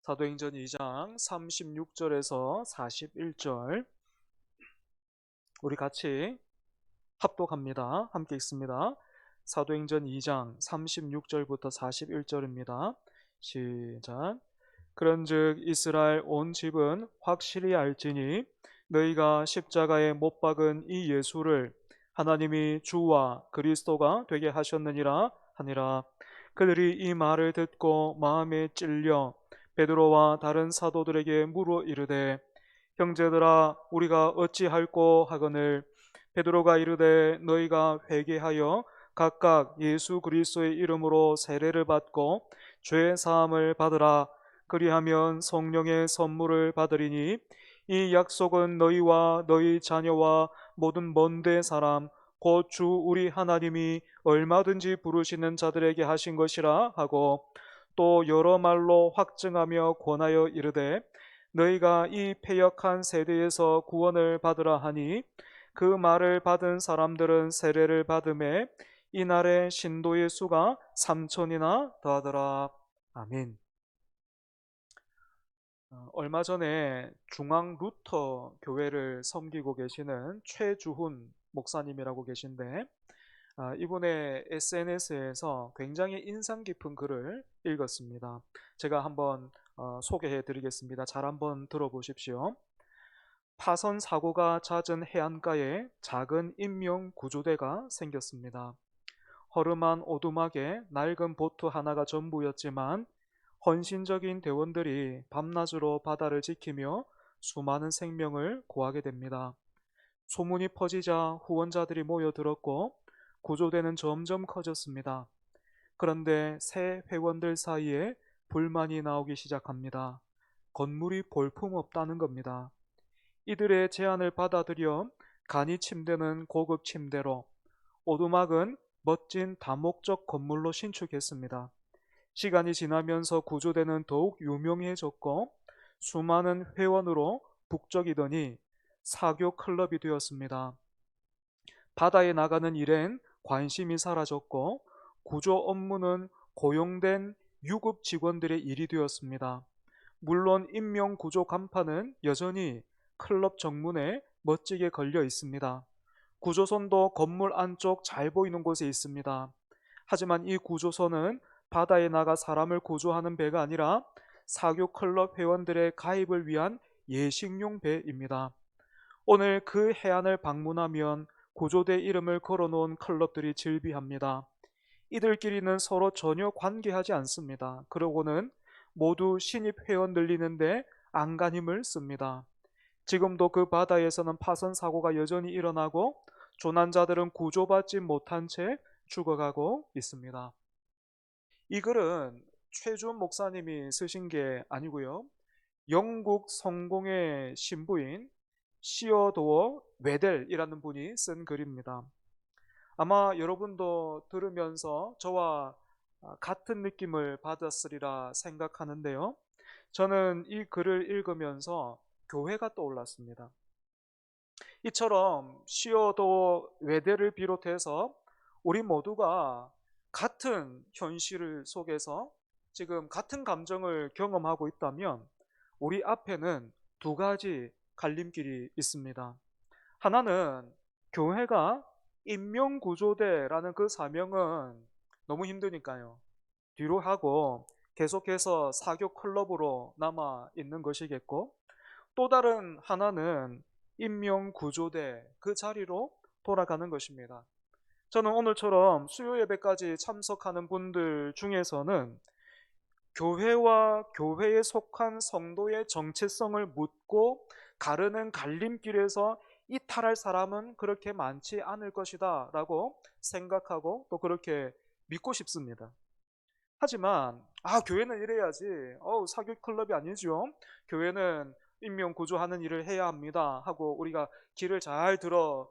사도행전 2장 36절에서 41절 우리 같이 합독합니다. 함께 읽습니다. 사도행전 2장 36절부터 41절입니다. 시작. 그런즉 이스라엘 온 집은 확실히 알지니 너희가 십자가에 못 박은 이 예수를 하나님이 주와 그리스도가 되게 하셨느니라 하니라. 그들이 이 말을 듣고 마음에 찔려 베드로와 다른 사도들에게 물어 이르되 형제들아 우리가 어찌할꼬 하거늘. 베드로가 이르되 너희가 회개하여 각각 예수 그리스도의 이름으로 세례를 받고 죄 사함을 받으라. 그리하면 성령의 선물을 받으리니 이 약속은 너희와 너희 자녀와 모든 먼데 사람 곧 주 우리 하나님이 얼마든지 부르시는 자들에게 하신 것이라 하고 또 여러 말로 확증하며 권하여 이르되 너희가 이 패역한 세대에서 구원을 받으라 하니 그 말을 받은 사람들은 세례를 받음에 이날의 신도의 수가 3천이나 더하더라. 아멘. 얼마 전에 중앙 루터 교회를 섬기고 계시는 최주훈 목사님이라고 계신데 이분의 SNS에서 굉장히 인상 깊은 글을 읽었습니다. 제가 한번 소개해 드리겠습니다. 잘 한번 들어보십시오. 파선 사고가 잦은 해안가에 작은 인명 구조대가 생겼습니다. 허름한 오두막에 낡은 보트 하나가 전부였지만 헌신적인 대원들이 밤낮으로 바다를 지키며 수많은 생명을 구하게 됩니다. 소문이 퍼지자 후원자들이 모여들었고 구조대는 점점 커졌습니다. 그런데 새 회원들 사이에 불만이 나오기 시작합니다. 건물이 볼품없다는 겁니다. 이들의 제안을 받아들여 간이 침대는 고급 침대로, 오두막은 멋진 다목적 건물로 신축했습니다. 시간이 지나면서 구조대는 더욱 유명해졌고 수많은 회원으로 북적이더니 사교 클럽이 되었습니다. 바다에 나가는 일엔 관심이 사라졌고 구조 업무는 고용된 유급 직원들의 일이 되었습니다. 물론 인명 구조 간판은 여전히 클럽 정문에 멋지게 걸려 있습니다. 구조선도 건물 안쪽 잘 보이는 곳에 있습니다. 하지만 이 구조선은 바다에 나가 사람을 구조하는 배가 아니라 사교 클럽 회원들의 가입을 위한 예식용 배입니다. 오늘 그 해안을 방문하면 구조대 이름을 걸어놓은 클럽들이 즐비합니다. 이들끼리는 서로 전혀 관계하지 않습니다. 그러고는 모두 신입 회원 늘리는데 안간힘을 씁니다. 지금도 그 바다에서는 파선 사고가 여전히 일어나고 조난자들은 구조받지 못한 채 죽어가고 있습니다. 이 글은 최주원 목사님이 쓰신 게 아니고요. 영국 성공의 신부인 시어도어 웨델이라는 분이 쓴 글입니다. 아마 여러분도 들으면서 저와 같은 느낌을 받았으리라 생각하는데요. 저는 이 글을 읽으면서 교회가 떠올랐습니다. 이처럼 시어도어 웨델을 비롯해서 우리 모두가 같은 현실 속에서 지금 같은 감정을 경험하고 있다면 우리 앞에는 두 가지 갈림길이 있습니다. 하나는 교회가 인명구조대라는 그 사명은 너무 힘드니까요. 뒤로 하고 계속해서 사교 클럽으로 남아 있는 것이겠고, 또 다른 하나는 인명구조대 그 자리로 돌아가는 것입니다. 저는 오늘처럼 수요 예배까지 참석하는 분들 중에서는 교회와 교회에 속한 성도의 정체성을 묻고 가르는 갈림길에서 이탈할 사람은 그렇게 많지 않을 것이다 라고 생각하고 또 그렇게 믿고 싶습니다. 하지만 교회는 이래야지, 사교 클럽이 아니죠. 교회는 인명구조하는 일을 해야 합니다 하고 우리가 길을 잘 들어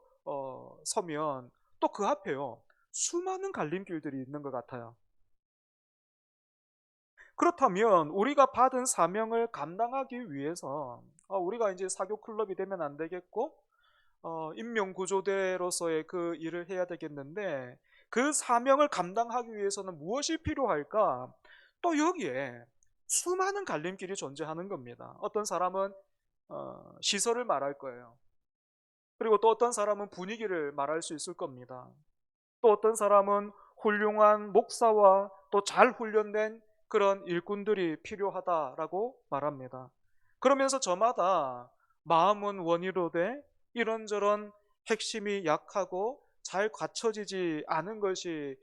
서면 또 그 앞에요 수많은 갈림길들이 있는 것 같아요. 그렇다면 우리가 받은 사명을 감당하기 위해서 우리가 이제 사교 클럽이 되면 안 되겠고 인명구조대로서의 그 일을 해야 되겠는데 그 사명을 감당하기 위해서는 무엇이 필요할까? 또 여기에 수많은 갈림길이 존재하는 겁니다. 어떤 사람은 시설을 말할 거예요. 그리고 또 어떤 사람은 분위기를 말할 수 있을 겁니다. 또 어떤 사람은 훌륭한 목사와 또 잘 훈련된 그런 일꾼들이 필요하다라고 말합니다. 그러면서 저마다 마음은 원이로되 이런저런 핵심이 약하고 잘 갖춰지지 않은 것이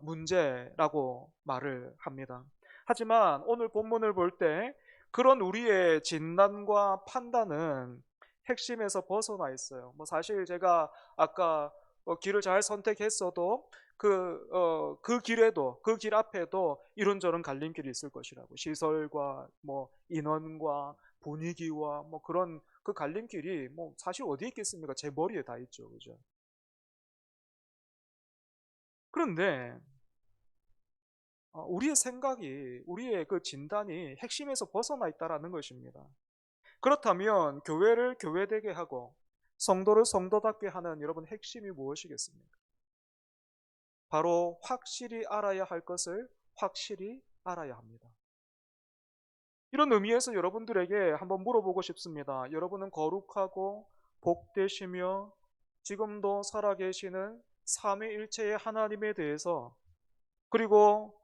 문제라고 말을 합니다. 하지만 오늘 본문을 볼 때 그런 우리의 진단과 판단은 핵심에서 벗어나 있어요. 사실 제가 아까 길을 잘 선택했어도 그 길에도, 그 길 앞에도 이런저런 갈림길이 있을 것이라고. 시설과 인원과 분위기와 그런 그 갈림길이 사실 어디에 있겠습니까? 제 머리에 다 있죠. 그죠? 그런데 우리의 생각이, 우리의 그 진단이 핵심에서 벗어나 있다라는 것입니다. 그렇다면 교회를 교회되게 하고 성도를 성도답게 하는 여러분 핵심이 무엇이겠습니까? 바로 확실히 알아야 할 것을 확실히 알아야 합니다. 이런 의미에서 여러분들에게 한번 물어보고 싶습니다. 여러분은 거룩하고 복되시며 지금도 살아계시는 삼위일체의 하나님에 대해서, 그리고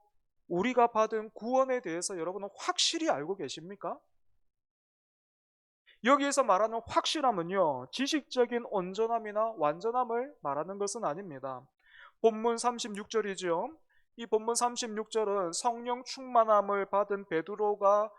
우리가 받은 구원에 대해서 여러분은 확실히 알고 계십니까? 여기에서 말하는 확실함은요, 지식적인 온전함이나 완전함을 말하는 것은 아닙니다. 본문 36절이죠. 이 본문 36절은 성령 충만함을 받은 베드로가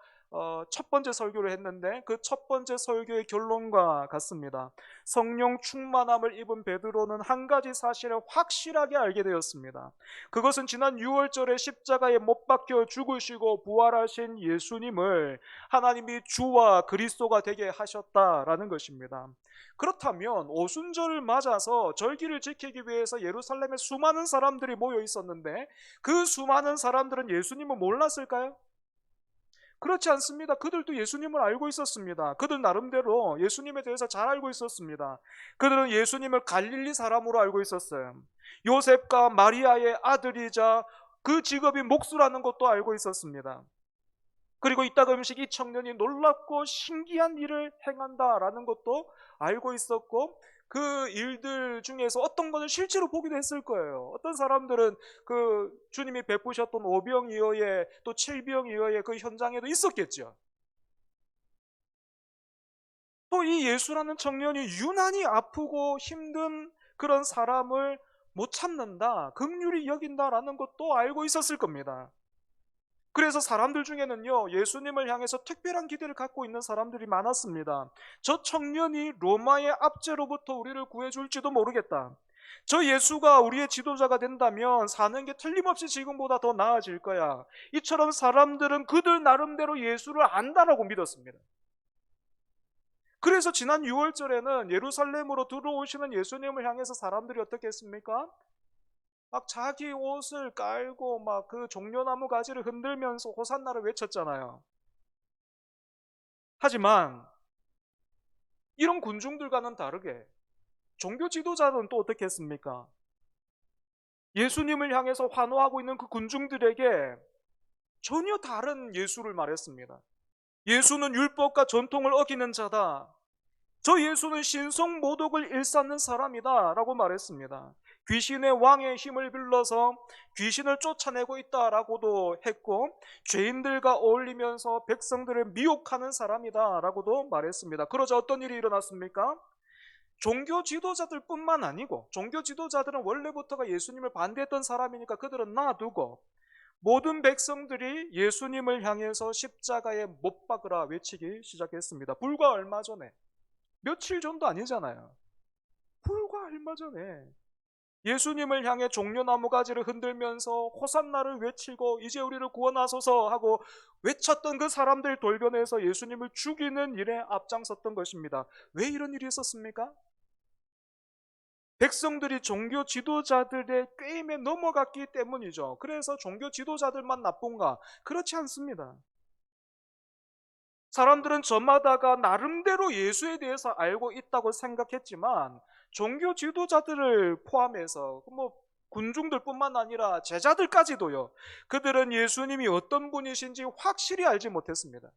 첫 번째 설교를 했는데 그 첫 번째 설교의 결론과 같습니다. 성령 충만함을 입은 베드로는 한 가지 사실을 확실하게 알게 되었습니다. 그것은 지난 6월절에 십자가에 못 박혀 죽으시고 부활하신 예수님을 하나님이 주와 그리스도가 되게 하셨다라는 것입니다. 그렇다면 오순절을 맞아서 절기를 지키기 위해서 예루살렘에 수많은 사람들이 모여 있었는데 그 수많은 사람들은 예수님을 몰랐을까요? 그렇지 않습니다. 그들도 예수님을 알고 있었습니다. 그들 나름대로 예수님에 대해서 잘 알고 있었습니다. 그들은 예수님을 갈릴리 사람으로 알고 있었어요. 요셉과 마리아의 아들이자 그 직업이 목수라는 것도 알고 있었습니다. 그리고 이따금씩 이 청년이 놀랍고 신기한 일을 행한다라는 것도 알고 있었고, 그 일들 중에서 어떤 것은 실제로 보기도 했을 거예요. 어떤 사람들은 그 주님이 베푸셨던 오병이어의 또 칠병이어의 그 현장에도 있었겠죠. 또 이 예수라는 청년이 유난히 아프고 힘든 그런 사람을 못 참는다, 긍휼히 여긴다라는 것도 알고 있었을 겁니다. 그래서 사람들 중에는요, 예수님을 향해서 특별한 기대를 갖고 있는 사람들이 많았습니다. 저 청년이 로마의 압제로부터 우리를 구해줄지도 모르겠다. 저 예수가 우리의 지도자가 된다면 사는 게 틀림없이 지금보다 더 나아질 거야. 이처럼 사람들은 그들 나름대로 예수를 안다라고 믿었습니다. 그래서 지난 6월절에는 예루살렘으로 들어오시는 예수님을 향해서 사람들이 어떻게 했습니까? 막 자기 옷을 깔고 막 그 종려나무 가지를 흔들면서 호산나를 외쳤잖아요. 하지만 이런 군중들과는 다르게 종교 지도자는 또 어떻게 했습니까? 예수님을 향해서 환호하고 있는 그 군중들에게 전혀 다른 예수를 말했습니다. 예수는 율법과 전통을 어기는 자다. 저 예수는 신성모독을 일삼는 사람이다 라고 말했습니다. 귀신의 왕의 힘을 빌려서 귀신을 쫓아내고 있다라고도 했고, 죄인들과 어울리면서 백성들을 미혹하는 사람이다 라고도 말했습니다. 그러자 어떤 일이 일어났습니까? 종교 지도자들 뿐만 아니고, 종교 지도자들은 원래부터가 예수님을 반대했던 사람이니까 그들은 놔두고 모든 백성들이 예수님을 향해서 십자가에 못 박으라 외치기 시작했습니다. 불과 얼마 전에, 며칠 전도 아니잖아요. 불과 얼마 전에 예수님을 향해 종려나무 가지를 흔들면서 호산나를 외치고 이제 우리를 구원하소서 하고 외쳤던 그 사람들 돌변해서 예수님을 죽이는 일에 앞장섰던 것입니다. 왜 이런 일이 있었습니까? 백성들이 종교 지도자들의 꾀임에 넘어갔기 때문이죠. 그래서 종교 지도자들만 나쁜가? 그렇지 않습니다. 사람들은 저마다가 나름대로 예수에 대해서 알고 있다고 생각했지만 종교 지도자들을 포함해서 군중들뿐만 아니라 제자들까지도요. 그들은 예수님이 어떤 분이신지 확실히 알지 못했습니다.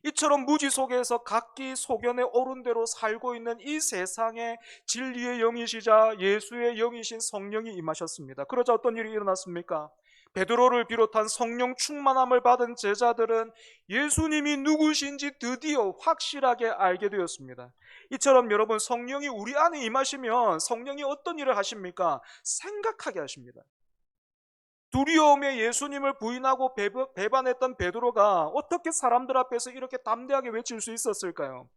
이처럼 무지 속에서 각기 소견에 오른 대로 살고 있는 이 세상에 진리의 영이시자 예수의 영이신 성령이 임하셨습니다. 그러자 어떤 일이 일어났습니까? 베드로를 비롯한 성령 충만함을 받은 제자들은 예수님이 누구신지 드디어 확실하게 알게 되었습니다. 이처럼 여러분, 성령이 우리 안에 임하시면 성령이 어떤 일을 하십니까? 생각하게 하십니다. 두려움에 예수님을 부인하고 배반했던 베드로가 어떻게 사람들 앞에서 이렇게 담대하게 외칠 수 있었을까요?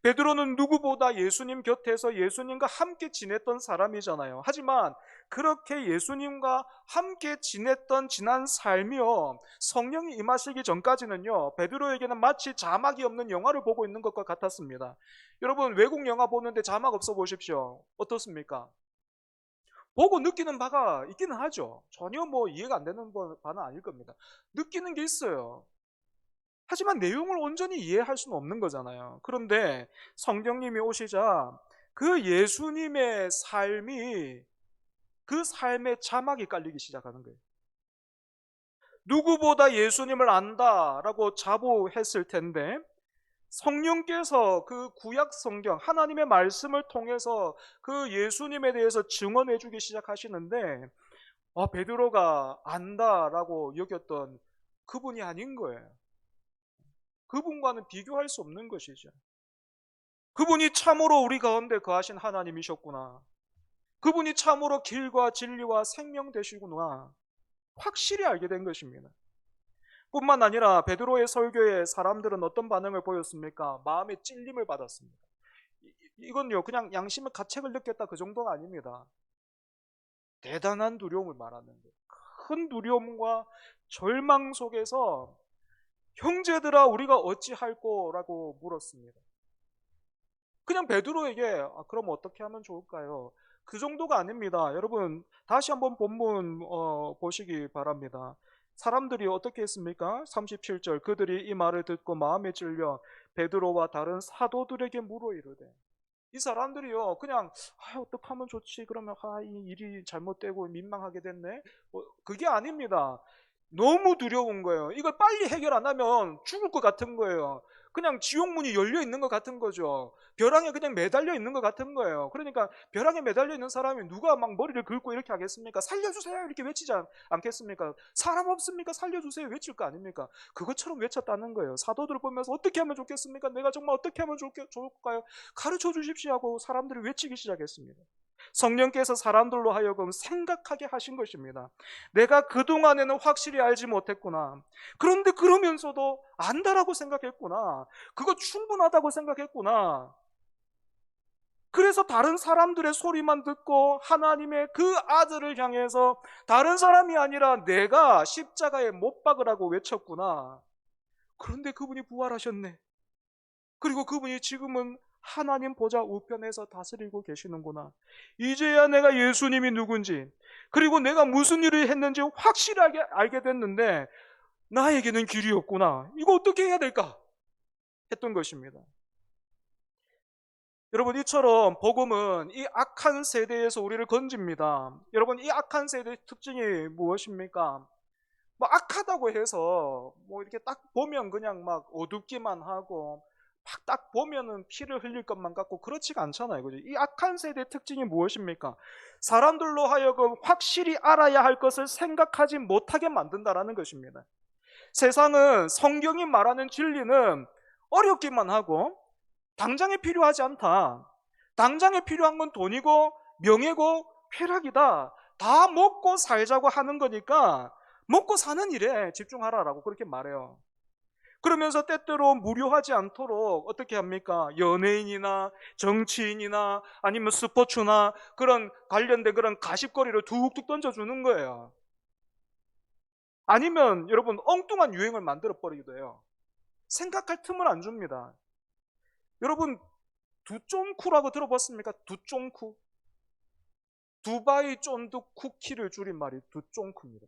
베드로는 누구보다 예수님 곁에서 예수님과 함께 지냈던 사람이잖아요. 하지만 그렇게 예수님과 함께 지냈던 지난 삶이요, 성령이 임하시기 전까지는요, 베드로에게는 마치 자막이 없는 영화를 보고 있는 것과 같았습니다. 여러분, 외국 영화 보는데 자막 없어 보십시오. 어떻습니까? 보고 느끼는 바가 있기는 하죠. 전혀 뭐 이해가 안 되는 바는 아닐 겁니다. 느끼는 게 있어요. 하지만 내용을 온전히 이해할 수는 없는 거잖아요. 그런데 성령님이 오시자 그 예수님의 삶이, 그 삶의 자막이 깔리기 시작하는 거예요. 누구보다 예수님을 안다라고 자부했을 텐데 성령께서 그 구약 성경 하나님의 말씀을 통해서 그 예수님에 대해서 증언해 주기 시작하시는데, 베드로가 안다라고 여겼던 그분이 아닌 거예요. 그분과는 비교할 수 없는 것이죠. 그분이 참으로 우리 가운데 거하신 하나님이셨구나. 그분이 참으로 길과 진리와 생명 되시구나. 확실히 알게 된 것입니다. 뿐만 아니라 베드로의 설교에 사람들은 어떤 반응을 보였습니까? 마음의 찔림을 받았습니다. 이건요, 그냥 양심의 가책을 느꼈다 그 정도가 아닙니다. 대단한 두려움을 말하는 거예요. 큰 두려움과 절망 속에서 형제들아 우리가 어찌할꼬라고 물었습니다. 그냥 베드로에게 그럼 어떻게 하면 좋을까요? 그 정도가 아닙니다. 여러분, 다시 한번 본문 보시기 바랍니다. 사람들이 어떻게 했습니까? 37절, 그들이 이 말을 듣고 마음에 찔려 베드로와 다른 사도들에게 물어 이르되, 이 사람들이요 그냥 어떻게 하면 좋지, 그러면 이 일이 잘못되고 민망하게 됐네, 그게 아닙니다. 너무 두려운 거예요. 이걸 빨리 해결 안 하면 죽을 것 같은 거예요. 그냥 지옥문이 열려 있는 것 같은 거죠. 벼랑에 그냥 매달려 있는 것 같은 거예요. 그러니까 벼랑에 매달려 있는 사람이 누가 막 머리를 긁고 이렇게 하겠습니까? 살려주세요 이렇게 외치지 않겠습니까? 사람 없습니까? 살려주세요 외칠 거 아닙니까? 그것처럼 외쳤다는 거예요. 사도들을 보면서 어떻게 하면 좋겠습니까? 내가 정말 어떻게 하면 좋을까요? 가르쳐 주십시오 하고 사람들이 외치기 시작했습니다. 성령께서 사람들로 하여금 생각하게 하신 것입니다. 내가 그동안에는 확실히 알지 못했구나. 그런데 그러면서도 안다라고 생각했구나. 그거 충분하다고 생각했구나. 그래서 다른 사람들의 소리만 듣고 하나님의 그 아들을 향해서 다른 사람이 아니라 내가 십자가에 못 박으라고 외쳤구나. 그런데 그분이 부활하셨네. 그리고 그분이 지금은 하나님 보좌 우편에서 다스리고 계시는구나. 이제야 내가 예수님이 누군지, 그리고 내가 무슨 일을 했는지 확실하게 알게 됐는데 나에게는 길이 없구나. 이거 어떻게 해야 될까? 했던 것입니다. 여러분, 이처럼 복음은 이 악한 세대에서 우리를 건집니다. 여러분, 이 악한 세대의 특징이 무엇입니까? 뭐 악하다고 해서 뭐 이렇게 딱 보면 그냥 막 어둡기만 하고 막 딱 보면은 피를 흘릴 것만 같고 그렇지가 않잖아요. 그죠? 이 악한 세대의 특징이 무엇입니까? 사람들로 하여금 확실히 알아야 할 것을 생각하지 못하게 만든다라는 것입니다. 세상은 성경이 말하는 진리는 어렵기만 하고 당장에 필요하지 않다. 당장에 필요한 건 돈이고 명예고 쾌락이다. 다 먹고 살자고 하는 거니까 먹고 사는 일에 집중하라라고 그렇게 말해요. 그러면서 때때로 무료하지 않도록 어떻게 합니까? 연예인이나 정치인이나 아니면 스포츠나 그런 관련된 그런 가십거리를 툭툭 던져주는 거예요. 아니면 여러분 엉뚱한 유행을 만들어 버리기도 해요. 생각할 틈을 안 줍니다. 여러분 두쫑쿠라고 들어봤습니까? 두쫑쿠. 두바이 쫀득 쿠키를 줄인 말이 두쫑쿠입니다.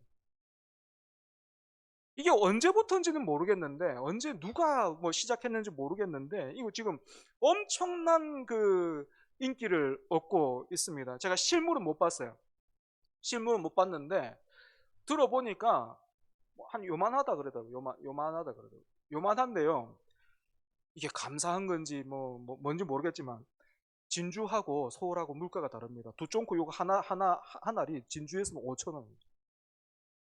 이게 언제부터인지는 모르겠는데, 언제 누가 뭐 시작했는지 모르겠는데, 이거 지금 엄청난 그 인기를 얻고 있습니다. 제가 실물은 못 봤어요. 실물은 못 봤는데 들어보니까 한 요만하다 그러더라고요. 요만하다 그러더라고요. 요만한데요. 이게 감사한 건지 뭔지 모르겠지만 진주하고 서울하고 물가가 다릅니다. 두쫑코 요거 한 알이 진주에서는 5,000원,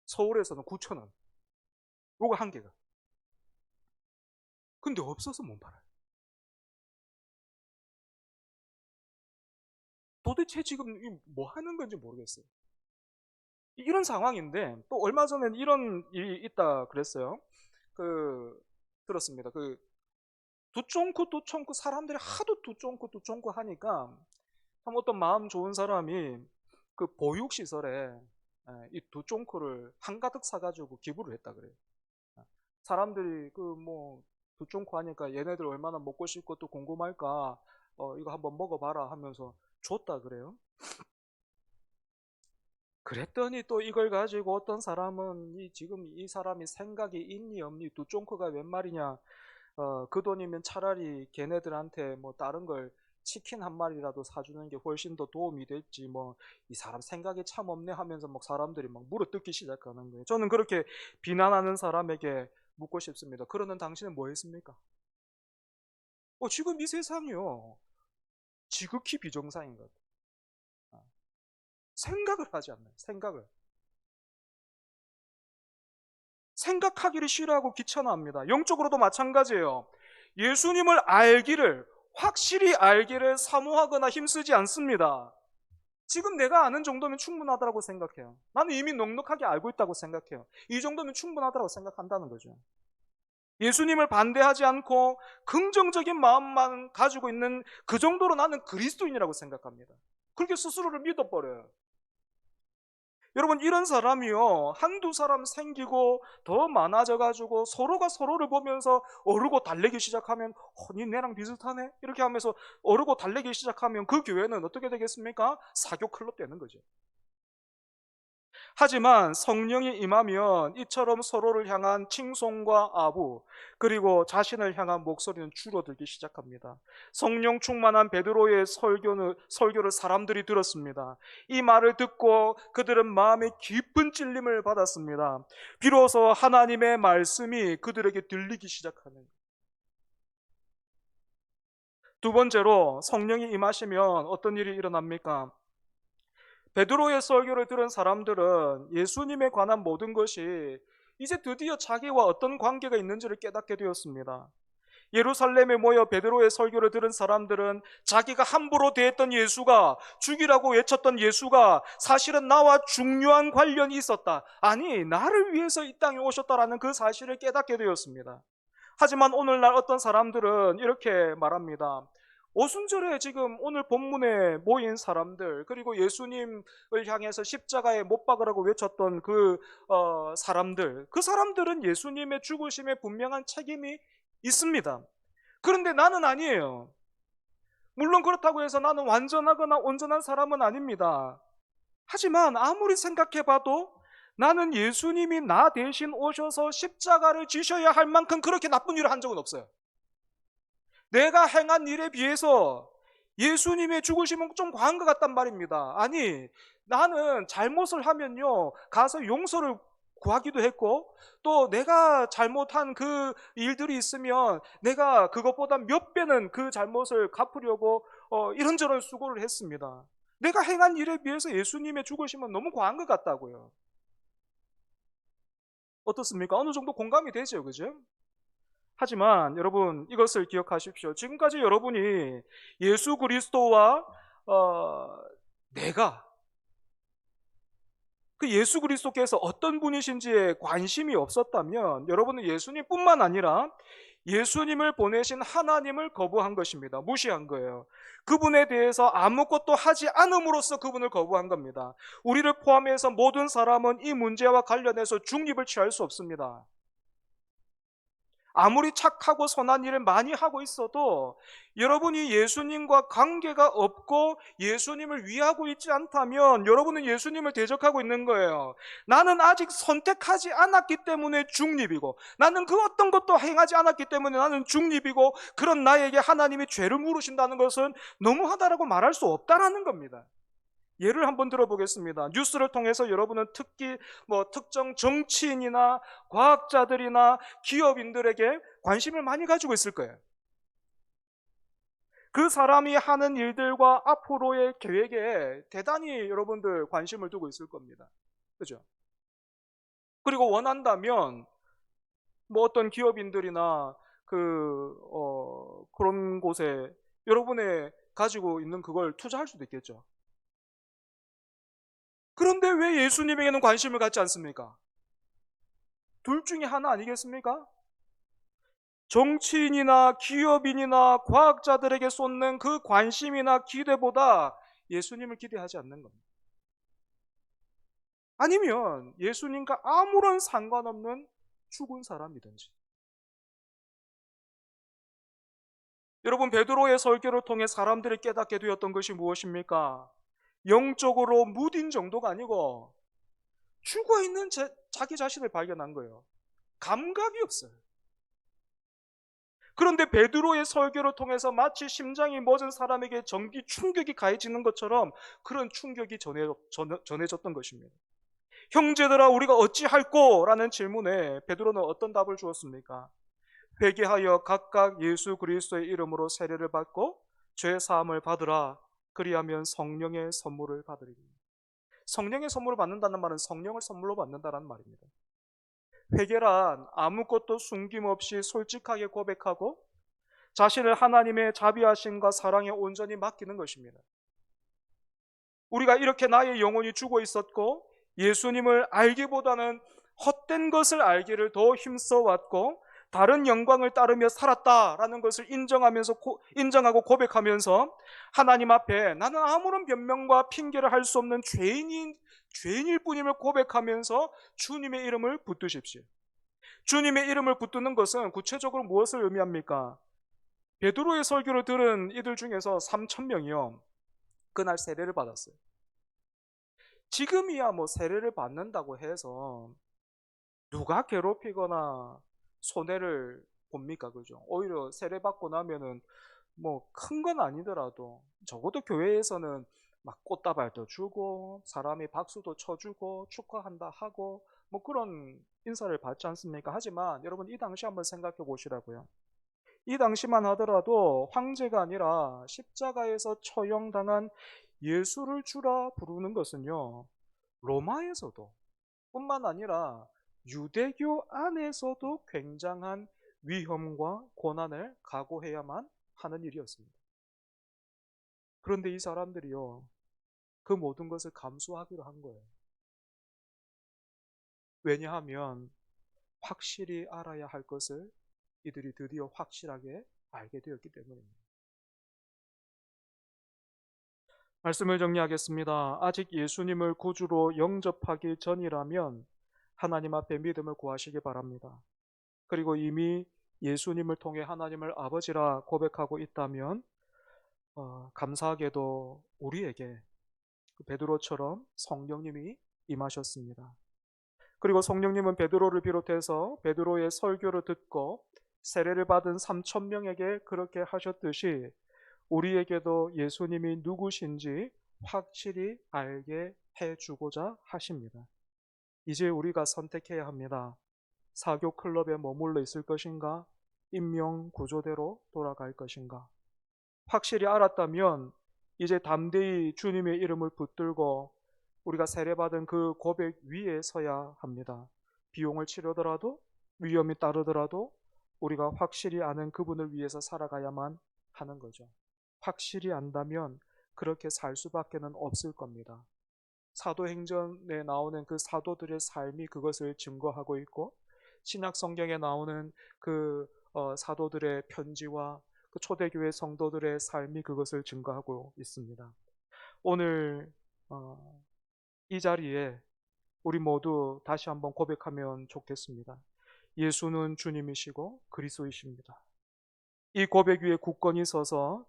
서울에서는 9,000원. 요거 한 개가. 근데 없어서 못 팔아요. 도대체 지금 뭐 하는 건지 모르겠어요. 이런 상황인데 또 얼마 전에 이런 일이 있다 그랬어요. 그 들었습니다. 그 두쫑코 사람들이 하도 두쫑코 하니까 참 어떤 마음 좋은 사람이 그 보육시설에 이 두쫑코를 한가득 사가지고 기부를 했다 그래요. 사람들이 두쫑코 하니까 얘네들 얼마나 먹고 싶고 또 궁금할까 이거 한번 먹어봐라 하면서 줬다 그래요. 그랬더니 또 이걸 가지고 어떤 사람은 지금 이 사람이 생각이 있니 없니 두쫑코가 웬 말이냐 그 돈이면 차라리 걔네들한테 뭐 다른 걸 치킨 한 마리라도 사주는 게 훨씬 더 도움이 될지 이 사람 생각이 참 없네 하면서 막 사람들이 막 물어뜯기 시작하는 거예요. 저는 그렇게 비난하는 사람에게 묻고 싶습니다. 그러는 당신은 뭐 했습니까? 지금 이 세상이요 지극히 비정상인 것 같아요. 생각을 하지 않나요? 생각하기를 싫어하고 귀찮아합니다. 영적으로도 마찬가지예요. 예수님을 확실히 알기를 사모하거나 힘쓰지 않습니다. 지금 내가 아는 정도면 충분하다고 생각해요. 나는 이미 넉넉하게 알고 있다고 생각해요. 이 정도면 충분하다고 생각한다는 거죠. 예수님을 반대하지 않고 긍정적인 마음만 가지고 있는 그 정도로 나는 그리스도인이라고 생각합니다. 그렇게 스스로를 믿어버려요. 여러분 이런 사람이요 한두 사람 생기고 더 많아져가지고 서로가 서로를 보면서 어르고 달래기 시작하면 니 내랑 비슷하네 이렇게 하면서 어르고 달래기 시작하면 그 교회는 어떻게 되겠습니까? 사교 클럽 되는 거죠. 하지만 성령이 임하면 이처럼 서로를 향한 칭송과 아부 그리고 자신을 향한 목소리는 줄어들기 시작합니다. 성령 충만한 베드로의 설교를 사람들이 들었습니다. 이 말을 듣고 그들은 마음에 깊은 찔림을 받았습니다. 비로소 하나님의 말씀이 그들에게 들리기 시작하는 거예요. 두 번째로 성령이 임하시면 어떤 일이 일어납니까? 베드로의 설교를 들은 사람들은 예수님에 관한 모든 것이 이제 드디어 자기와 어떤 관계가 있는지를 깨닫게 되었습니다. 예루살렘에 모여 베드로의 설교를 들은 사람들은 자기가 함부로 대했던 예수가 죽이라고 외쳤던 예수가 사실은 나와 중요한 관련이 있었다. 아니 나를 위해서 이 땅에 오셨다라는 그 사실을 깨닫게 되었습니다. 하지만 오늘날 어떤 사람들은 이렇게 말합니다. 오순절에 지금 오늘 본문에 모인 사람들 그리고 예수님을 향해서 십자가에 못 박으라고 외쳤던 그 사람들은 예수님의 죽으심에 분명한 책임이 있습니다. 그런데 나는 아니에요. 물론 그렇다고 해서 나는 완전하거나 온전한 사람은 아닙니다. 하지만 아무리 생각해봐도 나는 예수님이 나 대신 오셔서 십자가를 지셔야 할 만큼 그렇게 나쁜 일을 한 적은 없어요. 내가 행한 일에 비해서 예수님의 죽으심은 좀 과한 것 같단 말입니다. 아니 나는 잘못을 하면요 가서 용서를 구하기도 했고 또 내가 잘못한 그 일들이 있으면 내가 그것보다 몇 배는 그 잘못을 갚으려고 이런저런 수고를 했습니다. 내가 행한 일에 비해서 예수님의 죽으심은 너무 과한 것 같다고요. 어떻습니까? 어느 정도 공감이 되죠, 그죠? 하지만 여러분 이것을 기억하십시오. 지금까지 여러분이 예수 그리스도와 내가 그 예수 그리스도께서 어떤 분이신지에 관심이 없었다면 여러분은 예수님뿐만 아니라 예수님을 보내신 하나님을 거부한 것입니다. 무시한 거예요. 그분에 대해서 아무것도 하지 않음으로써 그분을 거부한 겁니다. 우리를 포함해서 모든 사람은 이 문제와 관련해서 중립을 취할 수 없습니다. 아무리 착하고 선한 일을 많이 하고 있어도 여러분이 예수님과 관계가 없고 예수님을 위하고 있지 않다면 여러분은 예수님을 대적하고 있는 거예요. 나는 아직 선택하지 않았기 때문에 중립이고, 나는 그 어떤 것도 행하지 않았기 때문에 나는 중립이고, 그런 나에게 하나님이 죄를 물으신다는 것은 너무하다라고 말할 수 없다라는 겁니다. 예를 한번 들어보겠습니다. 뉴스를 통해서 여러분은 특히 특정 정치인이나 과학자들이나 기업인들에게 관심을 많이 가지고 있을 거예요. 그 사람이 하는 일들과 앞으로의 계획에 대단히 여러분들 관심을 두고 있을 겁니다. 그죠? 그리고 원한다면 어떤 기업인들이나 그런 곳에 여러분의 가지고 있는 그걸 투자할 수도 있겠죠. 그런데 왜 예수님에게는 관심을 갖지 않습니까? 둘 중에 하나 아니겠습니까? 정치인이나 기업인이나 과학자들에게 쏟는 그 관심이나 기대보다 예수님을 기대하지 않는 겁니다. 아니면 예수님과 아무런 상관없는 죽은 사람이든지. 여러분, 베드로의 설교를 통해 사람들이 깨닫게 되었던 것이 무엇입니까? 영적으로 무딘 정도가 아니고 죽어있는 자기 자신을 발견한 거예요. 감각이 없어요. 그런데 베드로의 설교를 통해서 마치 심장이 멎은 사람에게 전기 충격이 가해지는 것처럼 그런 충격이 전해졌던 것입니다. 형제들아, 우리가 어찌할꼬? 라는 질문에 베드로는 어떤 답을 주었습니까? 회개하여 각각 예수 그리스도의 이름으로 세례를 받고 죄 사함을 받으라. 그리하면 성령의 선물을 받으리니. 성령의 선물을 받는다는 말은 성령을 선물로 받는다는 말입니다. 회개란 아무것도 숨김없이 솔직하게 고백하고 자신을 하나님의 자비하심과 사랑에 온전히 맡기는 것입니다. 우리가 이렇게 나의 영혼이 죽어 있었고 예수님을 알기보다는 헛된 것을 알기를 더 힘써왔고 다른 영광을 따르며 살았다라는 것을 인정하고 고백하면서 하나님 앞에 나는 아무런 변명과 핑계를 할 수 없는 죄인일 뿐임을 고백하면서 주님의 이름을 붙드십시오. 주님의 이름을 붙드는 것은 구체적으로 무엇을 의미합니까? 베드로의 설교를 들은 이들 중에서 3,000명이요 그날 세례를 받았어요. 지금이야 세례를 받는다고 해서 누가 괴롭히거나 손해를 봅니까? 그죠? 오히려 세례 받고 나면은 큰 건 아니더라도 적어도 교회에서는 막 꽃다발도 주고 사람이 박수도 쳐주고 축하한다 하고 그런 인사를 받지 않습니까? 하지만 여러분, 이 당시 한번 생각해 보시라고요. 이 당시만 하더라도 황제가 아니라 십자가에서 처형당한 예수를 주라 부르는 것은요, 로마에서도 뿐만 아니라 유대교 안에서도 굉장한 위험과 고난을 각오해야만 하는 일이었습니다. 그런데 이 사람들이요, 그 모든 것을 감수하기로 한 거예요. 왜냐하면 확실히 알아야 할 것을 이들이 드디어 확실하게 알게 되었기 때문입니다. 말씀을 정리하겠습니다. 아직 예수님을 구주로 영접하기 전이라면 하나님 앞에 믿음을 구하시기 바랍니다. 그리고 이미 예수님을 통해 하나님을 아버지라 고백하고 있다면 감사하게도 우리에게 베드로처럼 성령님이 임하셨습니다. 그리고 성령님은 베드로를 비롯해서 베드로의 설교를 듣고 세례를 받은 3,000명에게 그렇게 하셨듯이 우리에게도 예수님이 누구신지 확실히 알게 해주고자 하십니다. 이제 우리가 선택해야 합니다. 사교 클럽에 머물러 있을 것인가? 인명 구조대로 돌아갈 것인가? 확실히 알았다면 이제 담대히 주님의 이름을 붙들고 우리가 세례받은 그 고백 위에 서야 합니다. 비용을 치르더라도 위험이 따르더라도 우리가 확실히 아는 그분을 위해서 살아가야만 하는 거죠. 확실히 안다면 그렇게 살 수밖에는 없을 겁니다. 사도행전에 나오는 그 사도들의 삶이 그것을 증거하고 있고 신약 성경에 나오는 그 사도들의 편지와 그 초대교회 성도들의 삶이 그것을 증거하고 있습니다. 오늘 이 자리에 우리 모두 다시 한번 고백하면 좋겠습니다. 예수는 주님이시고 그리스도이십니다. 이 고백 위에 굳건히 서서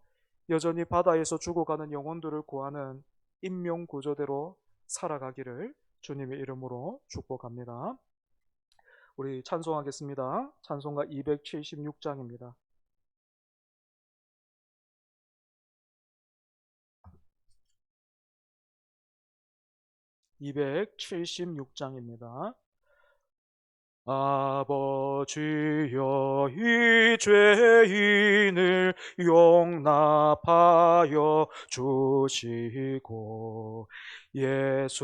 여전히 바다에서 죽어가는 영혼들을 구하는 인명구조대로 살아가기를 주님의 이름으로 축복합니다. 우리 찬송하겠습니다. 찬송가 276장입니다. 276장입니다. 아버지여 이 죄인을 용납하여 주시고 예수님의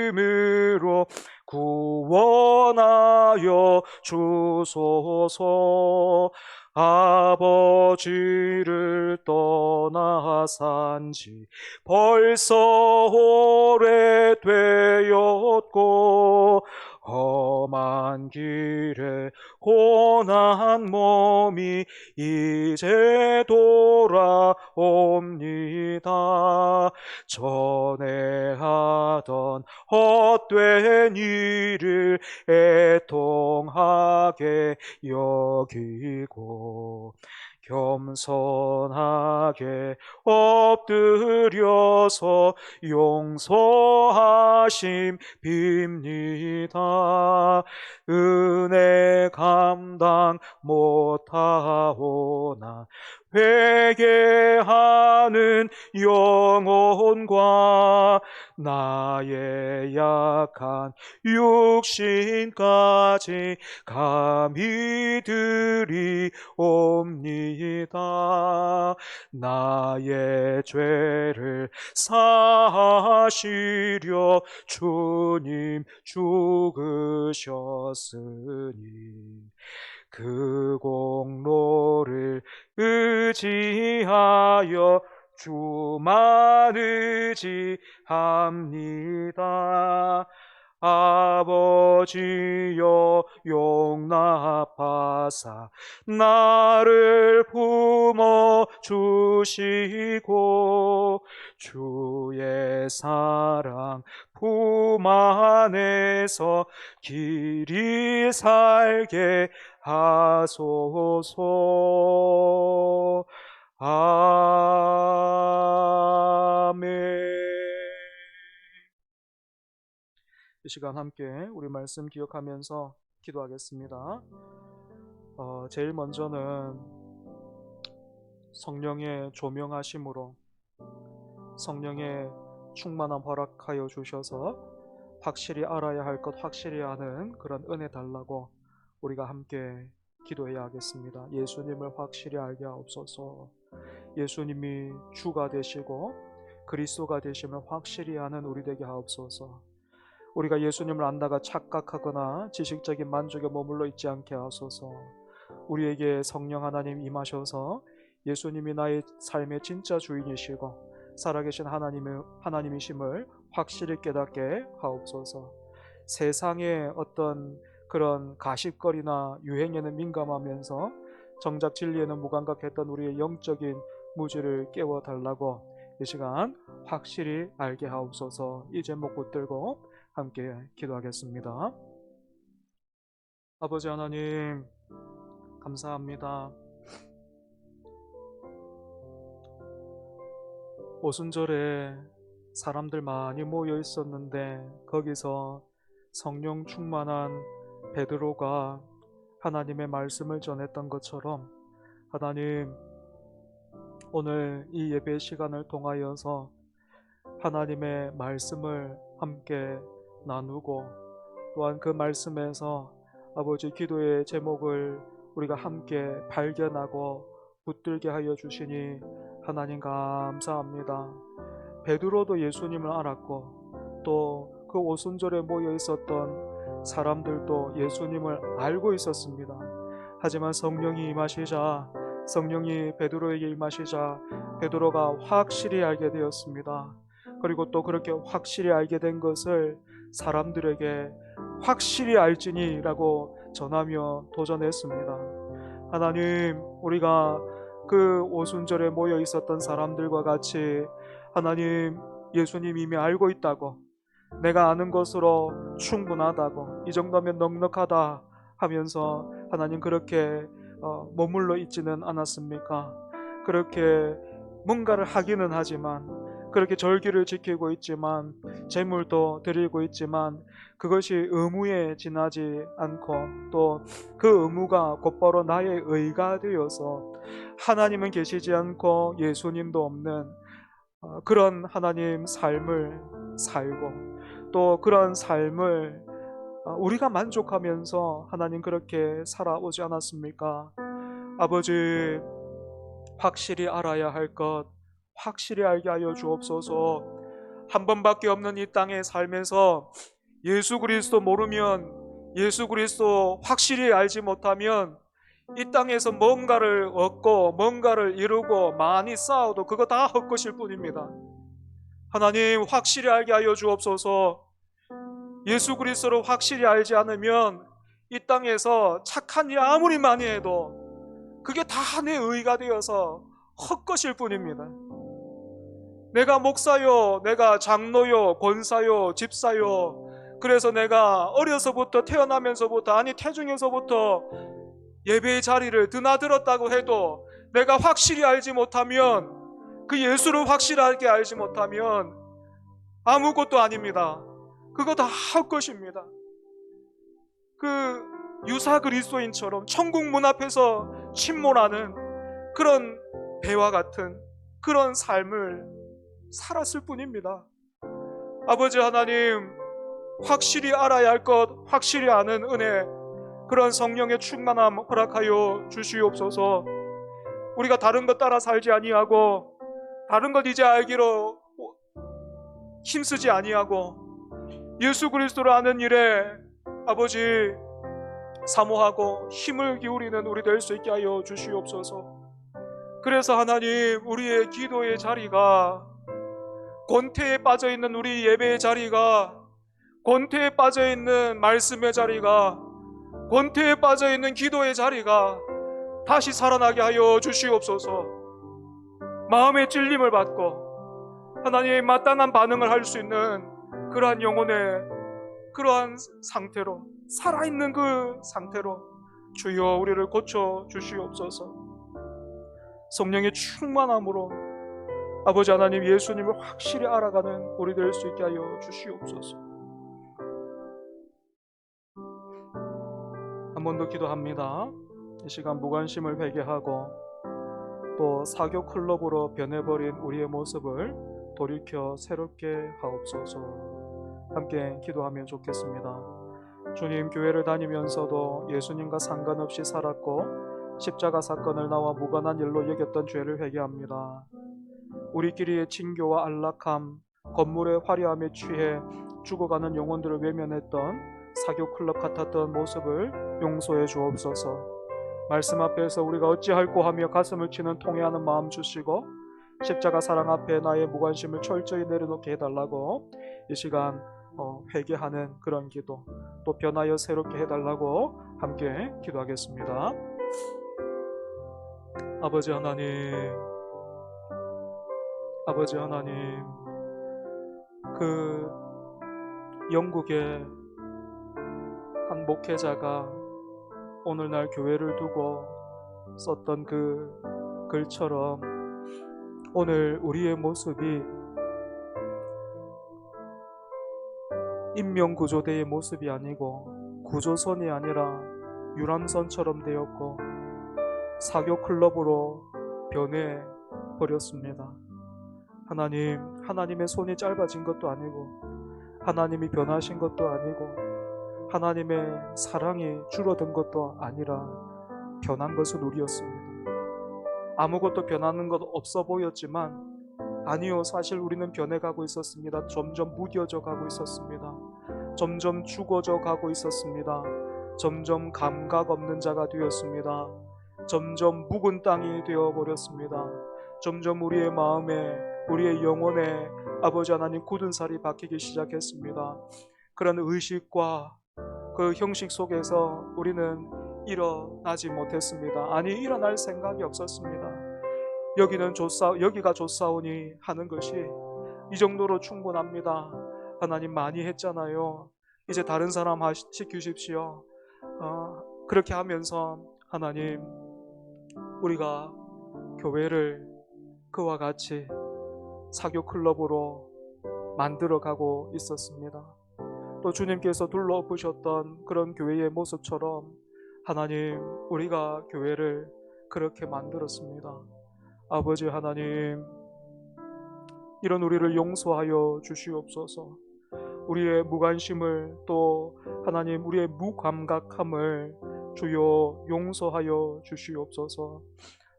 이름으로 구원하여 주소서. 아버지를 떠나 산지 벌써 오래되었고 험한 길에 고난 몸이 이제 돌아옵니다. 전에 하던 헛된 일을 애통하게 여기고 겸손하게 엎드려서 용서하심 빕니다. 은혜 감당 못하오나 회개하는 영혼과 나의 약한 육신까지 감히 드리옵니다. 나의 죄를 사하시려 주님 죽으셨으니 그 공로를 의지하여 주만 의지합니다. 아버지여 용납하사 나를 품어 주시고 주의 사랑 품 안에서 길이 살게 하소서. 아멘. 이 시간 함께 우리 말씀 기억하면서 기도하겠습니다. 제일 먼저는 성령의 조명하심으로 성령의 충만함 허락하여 주셔서 확실히 알아야 할 것 확실히 아는 그런 은혜 달라고 우리가 함께 기도해야 하겠습니다. 예수님을 확실히 알게 하옵소서. 예수님이 주가 되시고 그리스도가 되심을 확실히 아는 우리 되게 하옵소서. 우리가 예수님을 안다가 착각하거나 지식적인 만족에 머물러 있지 않게 하소서. 우리에게 성령 하나님 임하셔서 예수님이 나의 삶의 진짜 주인이시고 살아계신 하나님이심을 확실히 깨닫게 하옵소서. 세상의 어떤 그런 가십거리나 유행에는 민감하면서 정작 진리에는 무감각했던 우리의 영적인 무지를 깨워달라고 이 시간 확실히 알게 하옵소서. 이 제목 붙들고 함께 기도하겠습니다. 아버지 하나님 감사합니다. 오순절에 사람들 많이 모여 있었는데 거기서 성령 충만한 베드로가 하나님의 말씀을 전했던 것처럼 하나님 오늘 이 예배 시간을 통하여서 하나님의 말씀을 함께 나누고 또한 그 말씀에서 아버지 기도의 제목을 우리가 함께 발견하고 붙들게 하여 주시니 하나님 감사합니다. 베드로도 예수님을 알았고 또 그 오순절에 모여 있었던 사람들도 예수님을 알고 있었습니다. 하지만 성령이 임하시자 성령이 베드로에게 임하시자 베드로가 확실히 알게 되었습니다. 그리고 또 그렇게 확실히 알게 된 것을 사람들에게 확실히 알지니라고 전하며 도전했습니다. 하나님 우리가 그 오순절에 모여 있었던 사람들과 같이 하나님 예수님 이미 알고 있다고 내가 아는 것으로 충분하다고, 이 정도면 넉넉하다 하면서 하나님 그렇게 머물러 있지는 않았습니까? 그렇게 뭔가를 하기는 하지만, 그렇게 절기를 지키고 있지만, 제물도 드리고 있지만, 그것이 의무에 지나지 않고 또 그 의무가 곧바로 나의 의가 되어서 하나님은 계시지 않고 예수님도 없는 그런 하나님 삶을 살고, 또 그런 삶을 우리가 만족하면서 하나님 그렇게 살아오지 않았습니까? 아버지, 확실히 알아야 할 것 확실히 알게 하여 주옵소서. 한 번밖에 없는 이 땅의 삶에서 예수 그리스도 모르면, 예수 그리스도 확실히 알지 못하면 이 땅에서 뭔가를 얻고 뭔가를 이루고 많이 쌓아도 그거 다 헛것일 뿐입니다. 하나님 확실히 알게 하여 주옵소서. 예수 그리스도를 확실히 알지 않으면 이 땅에서 착한 일 아무리 많이 해도 그게 다 내 의가 되어서 헛것일 뿐입니다. 내가 목사요, 내가 장로요, 권사요, 집사요, 그래서 내가 어려서부터, 태어나면서부터, 아니 태중에서부터 예배의 자리를 드나들었다고 해도 내가 확실히 알지 못하면, 그 예수를 확실하게 알지 못하면 아무것도 아닙니다. 그거 다 헛것입니다. 그 유사 그리스도인처럼 천국 문 앞에서 침몰하는 그런 배와 같은 그런 삶을 살았을 뿐입니다. 아버지 하나님, 확실히 알아야 할 것 확실히 아는 은혜, 그런 성령의 충만함 허락하여 주시옵소서. 우리가 다른 것 따라 살지 아니하고 다른 것 이제 알기로 힘쓰지 아니하고 예수 그리스도를 아는 일에 아버지 사모하고 힘을 기울이는 우리 될 수 있게 하여 주시옵소서. 그래서 하나님, 우리의 기도의 자리가, 권태에 빠져있는 우리 예배의 자리가, 권태에 빠져있는 말씀의 자리가, 권태에 빠져있는 기도의 자리가 다시 살아나게 하여 주시옵소서. 마음의 찔림을 받고 하나님 마땅한 반응을 할 수 있는 그러한 영혼의 그러한 상태로, 살아있는 그 상태로 주여 우리를 고쳐 주시옵소서. 성령의 충만함으로 아버지 하나님, 예수님을 확실히 알아가는 우리 될 수 있게 하여 주시옵소서. 한 번 더 기도합니다. 이 시간 무관심을 회개하고 또 사교 클럽으로 변해버린 우리의 모습을 돌이켜 새롭게 하옵소서. 함께 기도하면 좋겠습니다. 주님, 교회를 다니면서도 예수님과 상관없이 살았고 십자가 사건을 나와 무관한 일로 여겼던 죄를 회개합니다. 우리끼리의 친교와 안락함, 건물의 화려함에 취해 죽어가는 영혼들을 외면했던 사교 클럽 같았던 모습을 용서해 주옵소서. 말씀 앞에서 우리가 어찌할꼬 하며 가슴을 치는 통회하는 마음 주시고 십자가 사랑 앞에 나의 무관심을 철저히 내려놓게 해달라고 이 시간 회개하는 그런 기도, 또 변하여 새롭게 해달라고 함께 기도하겠습니다. 아버지 하나님, 아버지 하나님, 그 영국의 한 목회자가 오늘날 교회를 두고 썼던 그 글처럼 오늘 우리의 모습이 인명구조대의 모습이 아니고 구조선이 아니라 유람선처럼 되었고 사교 클럽으로 변해 버렸습니다. 하나님, 하나님의 손이 짧아진 것도 아니고 하나님이 변하신 것도 아니고 하나님의 사랑이 줄어든 것도 아니라 변한 것은 우리였습니다. 아무것도 변하는 것 없어 보였지만 아니요, 사실 우리는 변해가고 있었습니다. 점점 무뎌져 가고 있었습니다. 점점 죽어져 가고 있었습니다. 점점 감각 없는 자가 되었습니다. 점점 묵은 땅이 되어버렸습니다. 점점 우리의 마음에, 우리의 영혼에 아버지 하나님 굳은 살이 박히기 시작했습니다. 그런 의식과 그 형식 속에서 우리는 일어나지 못했습니다. 아니, 일어날 생각이 없었습니다. 여기가 좋사오니 하는 것이 이 정도로 충분합니다. 하나님 많이 했잖아요. 이제 다른 사람 시키십시오. 그렇게 하면서 하나님, 우리가 교회를 그와 같이 사교 클럽으로 만들어가고 있었습니다. 또 주님께서 둘러보셨던 그런 교회의 모습처럼 하나님, 우리가 교회를 그렇게 만들었습니다. 아버지 하나님, 이런 우리를 용서하여 주시옵소서. 우리의 무관심을, 또 하나님 우리의 무감각함을 주여 용서하여 주시옵소서.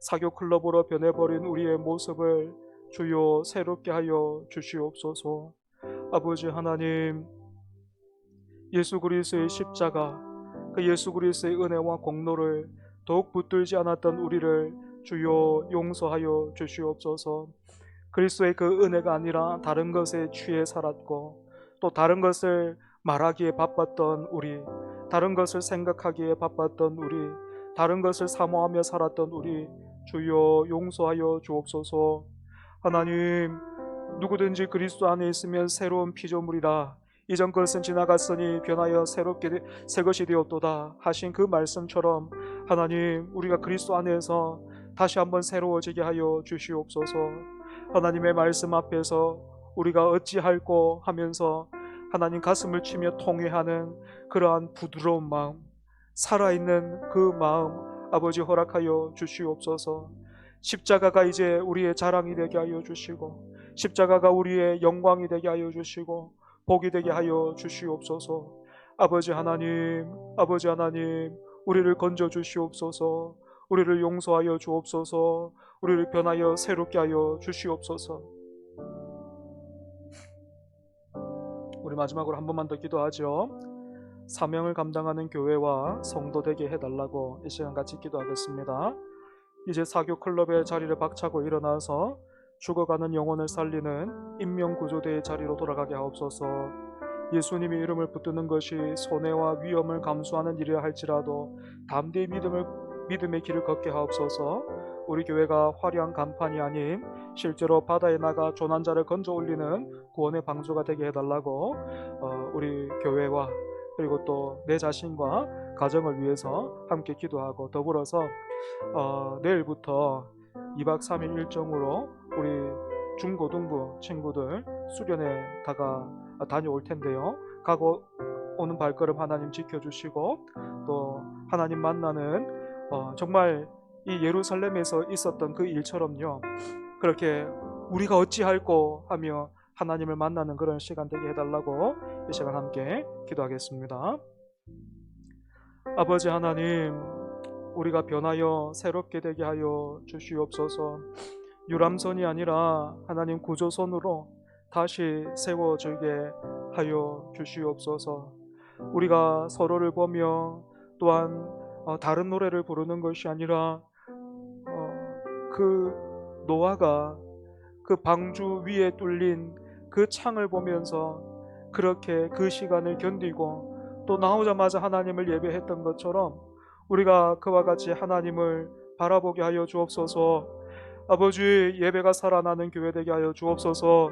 사교 클럽으로 변해버린 우리의 모습을 주여 새롭게 하여 주시옵소서. 아버지 하나님, 예수 그리스도의 십자가, 그 예수 그리스도의 은혜와 공로를 더욱 붙들지 않았던 우리를 주여 용서하여 주시옵소서. 그리스도의 그 은혜가 아니라 다른 것에 취해 살았고, 또 다른 것을 말하기에 바빴던 우리, 다른 것을 생각하기에 바빴던 우리, 다른 것을 사모하며 살았던 우리 주여 용서하여 주옵소서. 하나님, 누구든지 그리스도 안에 있으면 새로운 피조물이라, 이전 것은 지나갔으니 변하여 새롭게 새 것이 되었도다 하신 그 말씀처럼 하나님, 우리가 그리스도 안에서 다시 한번 새로워지게 하여 주시옵소서. 하나님의 말씀 앞에서 우리가 어찌할꼬 하면서 하나님 가슴을 치며 통회하는 그러한 부드러운 마음, 살아있는 그 마음 아버지 허락하여 주시옵소서. 십자가가 이제 우리의 자랑이 되게 하여 주시고, 십자가가 우리의 영광이 되게 하여 주시고, 복이 되게 하여 주시옵소서. 아버지 하나님, 아버지 하나님, 우리를 건져 주시옵소서. 우리를 용서하여 주옵소서. 우리를 변하여 새롭게 하여 주시옵소서. 우리 마지막으로 한 번만 더 기도하죠. 사명을 감당하는 교회와 성도 되게 해달라고 이 시간 같이 기도하겠습니다. 이제 사교 클럽의 자리를 박차고 일어나서 죽어가는 영혼을 살리는 인명구조대의 자리로 돌아가게 하옵소서. 예수님의 이름을 붙드는 것이 손해와 위험을 감수하는 일이라 할지라도 담대히 믿음의 길을 걷게 하옵소서. 우리 교회가 화려한 간판이 아닌 실제로 바다에 나가 조난자를 건져 올리는 구원의 방주가 되게 해달라고 우리 교회와 그리고 또 내 자신과 가정을 위해서 함께 기도하고, 더불어서 내일부터 2박 3일 일정으로 우리 중고등부 친구들 수련회 다녀올 텐데요. 가고 오는 발걸음 하나님 지켜주시고, 또 하나님 만나는 정말 이 예루살렘에서 있었던 그 일처럼요, 그렇게 우리가 어찌할꼬 하며 하나님을 만나는 그런 시간 되게 해달라고 이 시간 함께 기도하겠습니다. 아버지 하나님, 우리가 변하여 새롭게 되게 하여 주시옵소서. 유람선이 아니라 하나님 구조선으로 다시 세워지게 하여 주시옵소서. 우리가 서로를 보며 또한 다른 노래를 부르는 것이 아니라 그 노아가 그 방주 위에 뚫린 그 창을 보면서 그렇게 그 시간을 견디고 또 나오자마자 하나님을 예배했던 것처럼 우리가 그와 같이 하나님을 바라보게 하여 주옵소서. 아버지, 예배가 살아나는 교회 되게 하여 주옵소서.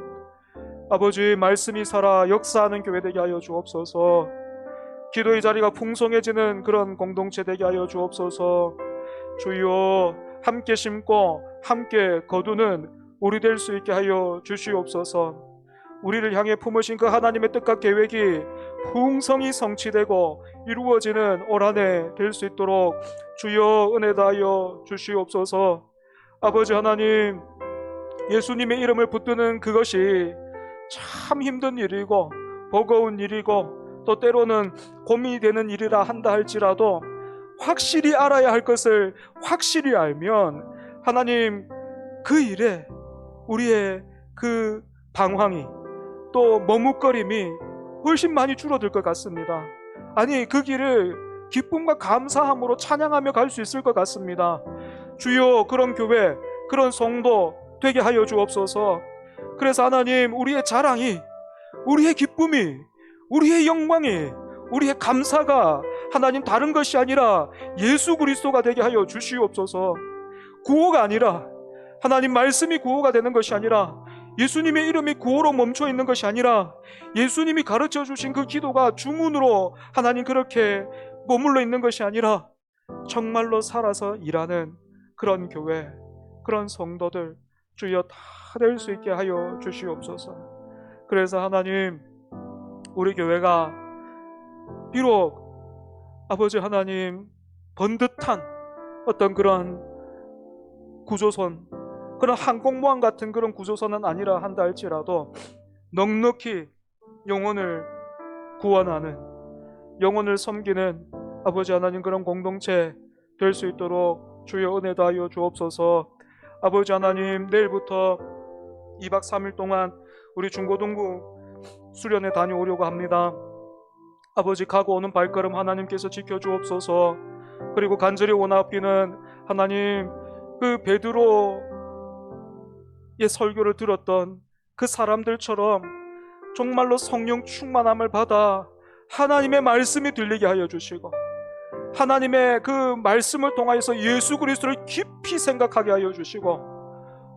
아버지, 말씀이 살아 역사하는 교회 되게 하여 주옵소서. 기도의 자리가 풍성해지는 그런 공동체 되게 하여 주옵소서. 주여, 함께 심고 함께 거두는 우리 될 수 있게 하여 주시옵소서. 우리를 향해 품으신 그 하나님의 뜻과 계획이 풍성히 성취되고 이루어지는 올 한 해 될 수 있도록 주여 은혜 다하여 주시옵소서. 아버지 하나님, 예수님의 이름을 붙드는 그것이 참 힘든 일이고 버거운 일이고 또 때로는 고민이 되는 일이라 한다 할지라도 확실히 알아야 할 것을 확실히 알면 하나님, 그 일에 우리의 그 방황이 또 머뭇거림이 훨씬 많이 줄어들 것 같습니다. 아니, 그 길을 기쁨과 감사함으로 찬양하며 갈 수 있을 것 같습니다. 주여, 그런 교회, 그런 성도 되게 하여 주옵소서. 그래서 하나님, 우리의 자랑이, 우리의 기쁨이, 우리의 영광이, 우리의 감사가 하나님 다른 것이 아니라 예수 그리스도가 되게 하여 주시옵소서. 구호가 아니라, 하나님 말씀이 구호가 되는 것이 아니라 예수님의 이름이 구호로 멈춰 있는 것이 아니라 예수님이 가르쳐 주신 그 기도가 주문으로 하나님 그렇게 머물러 있는 것이 아니라 정말로 살아서 일하는 그런 교회, 그런 성도들 주여 다 될 수 있게 하여 주시옵소서. 그래서 하나님, 우리 교회가 비록 아버지 하나님 번듯한 어떤 그런 구조선, 그런 항공모함 같은 그런 구조선은 아니라 한다 할지라도 넉넉히 영혼을 구원하는, 영혼을 섬기는 아버지 하나님 그런 공동체 될 수 있도록 주여 은혜 다하여 주옵소서. 아버지 하나님, 내일부터 2박 3일 동안 우리 중고등부 수련회 다녀오려고 합니다. 아버지, 가고 오는 발걸음 하나님께서 지켜주옵소서. 그리고 간절히 원하옵기는 하나님, 그 베드로의 설교를 들었던 그 사람들처럼 정말로 성령 충만함을 받아 하나님의 말씀이 들리게 하여 주시고, 하나님의 그 말씀을 통하여서 예수 그리스도를 깊이 생각하게 하여 주시고,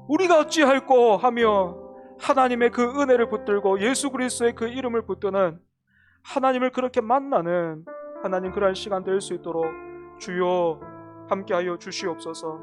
우리가 어찌할꼬 하며 하나님의 그 은혜를 붙들고 예수 그리스도의 그 이름을 붙드는, 하나님을 그렇게 만나는 하나님 그러한 시간 될 수 있도록 주여 함께하여 주시옵소서.